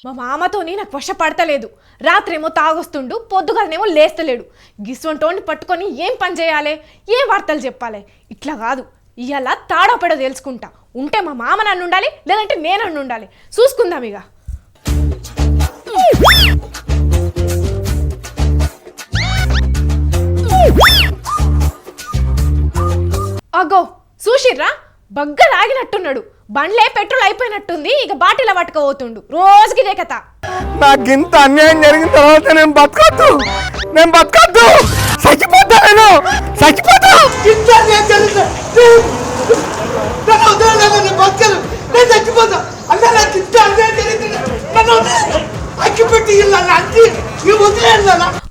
మా మామతోని నాకు వశపడతలేదు. రాత్రేమో తాగొస్తుండు, పొద్దుగాలనేమో లేస్తలేడు. గిస్వంటోని పట్టుకొని ఏం పని చేయాలి, ఏం వార్తలు చెప్పాలి? ఇట్లా కాదు, ఇవాళ తాడోపెడో తెలుసుకుంటా. ఉంటే మా మామ నన్ను ఉండాలి, లేదంటే నేను నన్ను ఉండాలి. చూసుకుందాం ఇక. అగో చూసిర్రా, బగ్గ తాగినట్టున్నాడు. బండ్లే పెట్రోల్ అయిపోయినట్టుంది. ఇక బాటిల్ పట్టుకపోతుండు. రోజుకి ఇదే కథ. నాకు ఇంత అన్యాయం జరిగిన తర్వాత నేను బతకద్దు, చచ్చిపోతా, చచ్చిపోతా.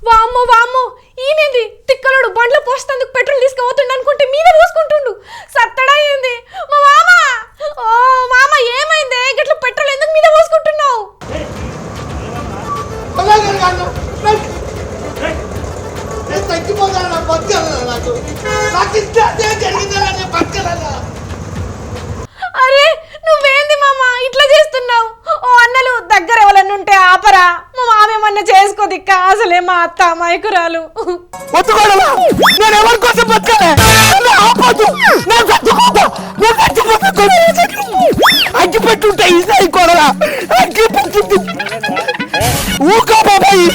వామ్మో వామ్మో, ఈయనేంది తిక్కలుడు బండ్లో పోస్తందుకు పెట్రోల్ తీసుకుపోతుండు అనుకుంటే మీద పోసుకుంటుండు. సత్తడా ఏంది మా మామ? ఓ మామ, ఏమైంది? గట్ల పెట్రోల్ ఎందుకు మీద పోసుకుంటున్నావు? అరే నువ్వేంది మామ ఇట్లా చేస్తున్నావు? ఓ అన్నలు దగ్గర ఎవరన్నా ఉంటే ఆపరా. మా మామ ఏమన్నా చేసుకో దిక్క. అసలే మా అత్త మైకురాలు. నేను ఎవరి కోసం బతకాలి? అగ్గి పెట్టుంటే ఈసారి కొడలా, అగ్గి పెట్టుంటే ఊకా బాబాయి.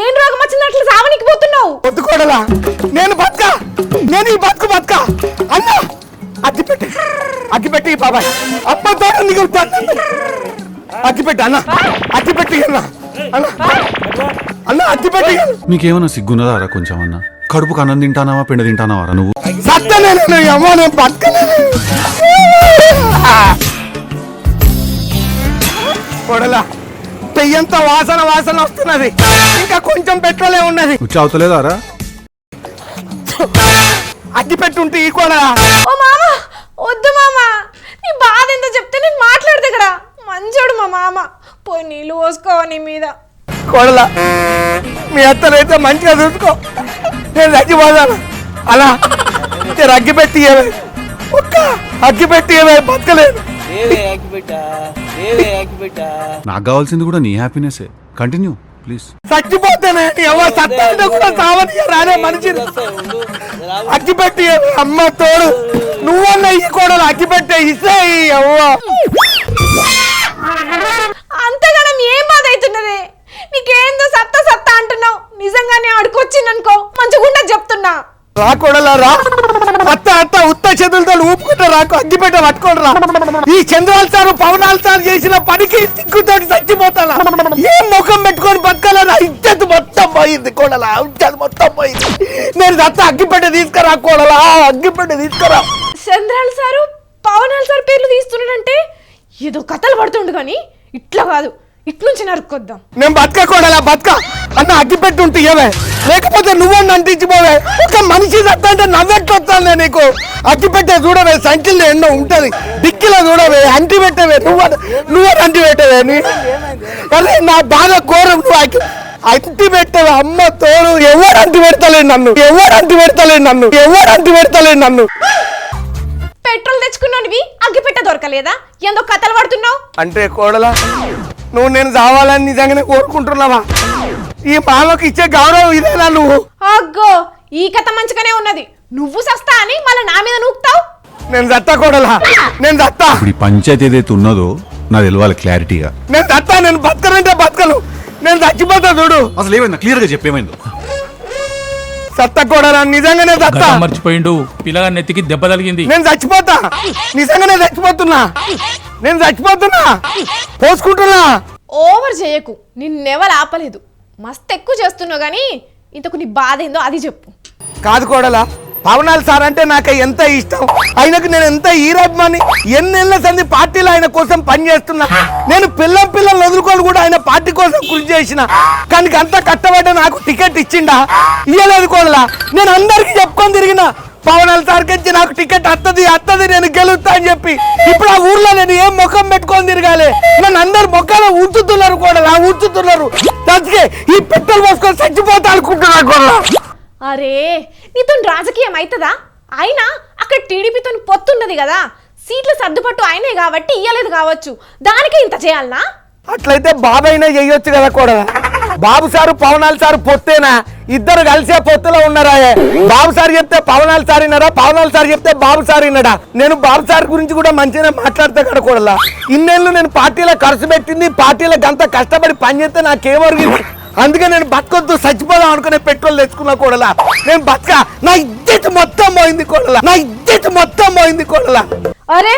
ఏం రోగం వచ్చినట్లు సావనికి పోతున్నావు? వద్దుకోడలా, నేను ఈ బతుక అన్న. అగ్గిపెట్టి బాబాయ్, అమ్మతో అగ్గిపెట్టి అన్న, అగ్గిపెట్టి అన్న అగ్గిపెట్టి. మీకేమన్నా సిగ్గున్నదారా కొంచెం అన్న? కడుపుకు అన్నం తింటానావా, పిండ తింటానావారా నువ్వు? నేను బతకలేదు. కొడలా, పెయ్యంత వాసన వస్తున్నది. ఇంకా కొంచెం పెట్రోలే ఉన్నది. అవుతలేదారా? అగ్గి పెట్టుంటే ఈ కూడా. ఓ మామ, వద్దు మామ. నీ బాధ ఎంత చెప్తే నేను మాట్లాడదు ఇక్కడ. మంచోడు మా మామ. పోయి నీళ్ళు పోసుకోవా మీద. కొడలా, మీ అత్తనైతే మంచిగా చూసుకో. నేను చచ్చిపోతాను. అలా అగ్గి పెట్టి ఒక్క అగ్గి పెట్టి బతకలేదు. నాకు కావాల్సింది కూడా నీ హ్యాపీనెస్. Continue please. చచ్చిపోతానే ఎవరు సత్తా కూడా సావని రానే మనిషి. అగ్గిపెట్టి అమ్మ తోడు. నువ్వన్నా ఈ కూడా అగ్గిపెట్టే ఇస్తే అవ్వ. అంతగానం ఏం బాధ అవుతున్నదే? నీకేందో సత్తా అంటున్నావు. నిజంగానే ఆడుకొచ్చిందనుకో మంచిగుండా చెప్తున్నా. రాకూడలా రా, అత్త ఉత్త చేతులతో ఊపుకుంటా రాకు. అగ్గిపెట్ట పట్టుకోండి రా. ఈ చంద్రాలు సారు పవనాలు సారు చేసిన పనికి సిగ్గుతోటి చచ్చిపోతానా? ఏం ముఖం పెట్టుకొని బతకాలరా? ఇజ్జత్ మొత్తం పోయింది కోడలా, ఇజ్జత్ మొత్తం పోయింది. నేను అత్త అగ్గిపెట్ట తీసుకురా కోడలా, అగ్గిపెట్ట తీసుకురా. చంద్రాలు సారు పవనాలు సారు పేర్లు తీస్తున్నాడంటే ఏదో కథలు పడుతుండు కానీ ఇట్లా కాదు, ఇట్నుంచి నరుక్కొద్దాం. నేను బతకూడలా అన్న. అగ్గిపెట్టి ఉంటే ఏవే, లేకపోతే నువ్వన్నా అంటించిపోవే. ఒక మనిషి సత్తా అంటే నవ్వెట్టు వస్తాను నీకు. అగ్గిపెట్టే చూడవే, సంఖ్యలో ఎన్నో ఉంటది. డిక్కిలో చూడవే, అంటి పెట్టవే. నువ్వు అంటి పెట్టవే. అదే నా బాధ ఘోరం. నువ్వు అంటి పెట్టవే అమ్మ తోడు. ఎవరు అంటి పెడతలేడు నన్ను. పెట్రోల్ తెచ్చుకున్నానివి అగ్గిపెట్ట దొరకలేదా? ఏందో కథలు పడుతున్నావు అంటే కోడలా, నువ్వు నేను చావాలని నిజంగానే కోరుకుంటున్నావా? ఈ మామకు ఇచ్చే గౌరవం ఇదేనా నువ్వు? అగ్గో, ఈ కథ మంచిగానే ఉన్నది. నువ్వు సస్తా అని మళ్ళీ నా మీద నూకుతావు. నేను చత్తా కోడలా, నేను చత్తా. ఇప్పుడు ఈ పంచాయతీ ఏదైతే ఉన్నదో నాకు తెలియాలి క్లారిటీగా. నేను చత్తా. నేను బతకనంటే బతకను. నేను చచ్చిపోతా చూడు. అసలు ఏమైందా క్లియర్ గా చెప్పేమైందో? సత్తా కోడలా, నిజంగానే చత్తా. మర్చిపోయిండు, పిల్లగా నెత్తికి దెబ్బ తగిలింది. నేను చచ్చిపోతా, నిజంగానే చచ్చిపోతున్నా. పోసుకుంటున్నా. ఓవర్ చేయకు, నిన్నెవరు ఆపలేదు. మస్తు ఎక్కువ చేస్తున్నావు కానీ ఇంతకు నీ బాధ ఏందో అది చెప్పు. కాదు కోడలా, పవనాలు సార్ అంటే నాకు ఎంత ఇష్టం. ఆయనకు నేను ఎంత ఈరాభిమాని. ఎన్నేళ్ల సంది పార్టీలో ఆయన కోసం పనిచేస్తున్నా. నేను పిల్లలు వదులుకొని కూడా ఆయన పార్టీ కోసం కృషి చేసిన. కానీ అంతా కట్టబడ్డ నాకు టికెట్ ఇచ్చిండా? ఇయ్యలేదు కోడలా. నేను అందరికి చెప్పుకొని తిరిగిన, పవనాలు సార్కి ఇచ్చి నాకు టికెట్ అత్తది నేను గెలుస్తా అని చెప్పి. ఇప్పుడు ఆ ఊర్లో నేను ఏం ముఖం పెట్టుకొని తిరగాలి? నన్ను అందరు మొక్కలు ఉంచుతున్నారు కోడలా, ఉంచుతున్నారు. అందుకే ఈ పెట్రోల్ పోసుకొని చచ్చిపోతా అనుకుంటున్నా కోడలా. అరే నీతో రాజకీయం అవుతుందా? అయినా అక్కడ టీడీపీతో పొత్తున్నది కదా. సీట్లు సర్దుపట్టు అయినే కాబట్టి ఇయ్యలేదు కావచ్చు, దానికే ఇంత చేయాలనా? అట్లయితే బాబైనా చెయ్యొచ్చు కదా కూడా. బాబు సారు పవనాలు సారు పొత్తేనా? ఇద్దరు కలిసే పొత్తులో ఉన్నారా? బాబు సార్ చెప్తే పవనాలు సార్ విన్నారా, పవనాలు సార్ చెప్తే బాబు సార్ విన్నాడా? నేను బాబు సార్ గురించి కూడా మంచిగా మాట్లాడతా కదా కూడా. ఇన్నేళ్ళు నేను పార్టీలో ఖర్చు పెట్టింది, పార్టీలో గంత కష్టపడి పనిచేస్తే నాకేమరిగింది. అందుకే నేను బతకొద్దు చచ్చిపోదాం అనుకునే పెట్రోల్ తెచ్చుకున్నా కూడా. నేను బతక, నా ఇజ్జత్ మొత్తం పోయింది కూడా, నా ఇజ్జత్ మొత్తం పోయింది కూడా. అరే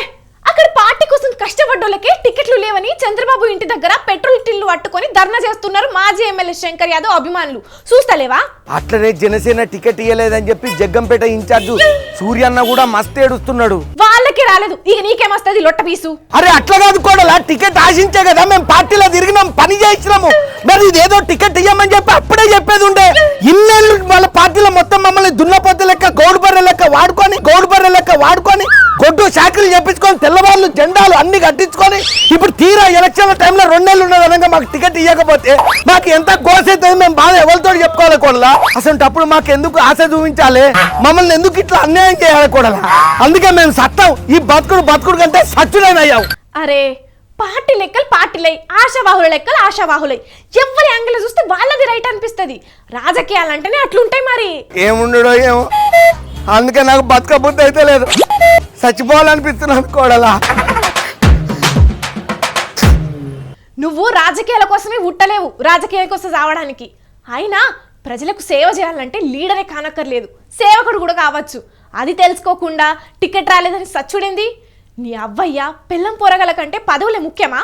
అక్కడ పార్టీ కోసం కష్టపడ్డోళ్ళకే టికెట్లు లేవని చంద్రబాబు ఇంటి దగ్గర పెట్రోల్ టిల్లు పట్టుకొని ధర్నా చేస్తున్నారు మాజీ ఎమ్మెల్యే శంకర్ యాదవ్ అభిమానులు. చూస్తలేవా? అట్లనే జనసేన టికెట్ ఇయ్యలేదని చెప్పి జగ్గంపేట ఇన్ఛార్జ్ సూర్యన్న కూడా మస్తు ఏడుస్తున్నాడు. వాళ్ళకి రాలేదు, ఇక నీకేమొస్తుంది లొట్ట పీసు? అరే అట్లా కాదు కూడా, టికెట్ ఆశించే కదా మేము పార్టీలో తిరిగినాం, పని చేయించినాము. మరి ఇదేదో టికెట్ ఇయ్యమని చెప్పి అప్పుడే చెప్పేది ఉండే. ఇన్నేళ్ళు వాళ్ళ పార్టీలో మొత్తం మమ్మల్ని దున్నపోత లెక్క గౌడు బర్రె లెక్క వాడుకొని గొడ్డు శాఖలు చెప్పించుకొని తెల్లవాళ్ళు జెండాలు అన్ని కట్టించుకొని ఇప్పుడు తీరా ఎలక్షన్ల టైంలో 2 నెలలు ఉన్నదనగా మాకు టికెట్ ఇవ్వకపోతే మాకు ఎంత గోసైతుంది, మేము బాధ ఎవరితో చెప్పుకోవాలి కూడా. అసలు అప్పుడు మాకు ఎందుకు ఆశ చూపించాలి, మమ్మల్ని ఎందుకు ఇట్లా అన్యాయం చేయాలి కూడా. అందుకే మేము సత్తాం, ఈ బతుకుడు కంటే సచ్చుడైనయ్యాం. అరే పార్టీ లెక్కలు పార్టీలై, ఆశావాహుల లెక్కలు ఆశావాహులై, ఎవరి యాంగిల్ చూస్తే వాళ్ళది రైట్ అనిపిస్తుంది. రాజకీయాలంటేనే అట్లుంటాయి మరి. ఏముండడో ఏమో, అందుకే నాకు బతకబుద్ధి అయితే లేదు, చచ్చిపోవాలనిపిస్తున్నాను కోడలా. నువ్వు రాజకీయాల కోసమే ఉట్టలేవు, రాజకీయాల కోసం చావడానికి. అయినా ప్రజలకు సేవ చేయాలంటే లీడరే కానక్కర్లేదు, సేవకుడు కూడా కావచ్చు. అది తెలుసుకోకుండా టికెట్ రాలేదని సచ్చుడింది. నీ అవ్వయ్య పిల్లం పొరగల కంటే పదవులే ముఖ్యమా?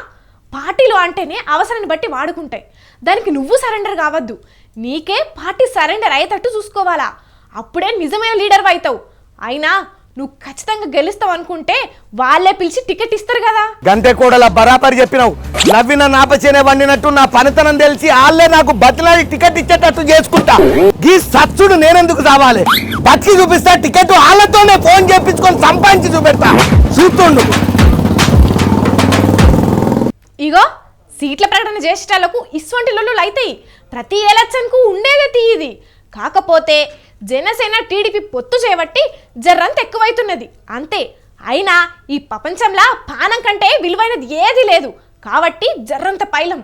పార్టీలు అంటేనే అవసరాన్ని బట్టి వాడుకుంటాయి, దానికి నువ్వు సరెండర్ కావద్దు. నీకే పార్టీ సరెండర్ అయ్యేటట్టు చూసుకోవాలా, అప్పుడే నిజమైన లీడర్ అవుతావు. అయినా నువ్వు ఖచ్చితంగా గెలుస్తావు అనుకుంటే వాళ్ళే పిలిచి టికెట్ ఇస్తారు కదా. గంటే కూడా బరాబరి చెప్పినావు. నవ్విన నాపచేనే వండినట్టు నా పనితనం తెలిసి వాళ్ళే నాకు బతిలాడి టికెట్ ఇచ్చేటట్టు చేసుకుంటా. ఈ సచ్చుడు నేనెందుకు చావాలి? బతికి చూపిస్తా టికెట్, వాళ్ళతోనే ఫోన్ చేపించుకొని సంపాదించి చూపెడతా, చూస్తుండు. ఇగో సీట్ల ప్రకటన చేసేటాలకు ఇటువంటి లొల్లులు అవుతాయి. ప్రతి ఎలక్షన్కు ఉండేదే తీయది. కాకపోతే జనసేన టీడీపీ పొత్తు చేయబట్టి జర్రంత ఎక్కువైతున్నది అంతే. అయినా ఈ ప్రపంచంలో పానం కంటే విలువైనది ఏది లేదు కాబట్టి జర్రంత పైలం.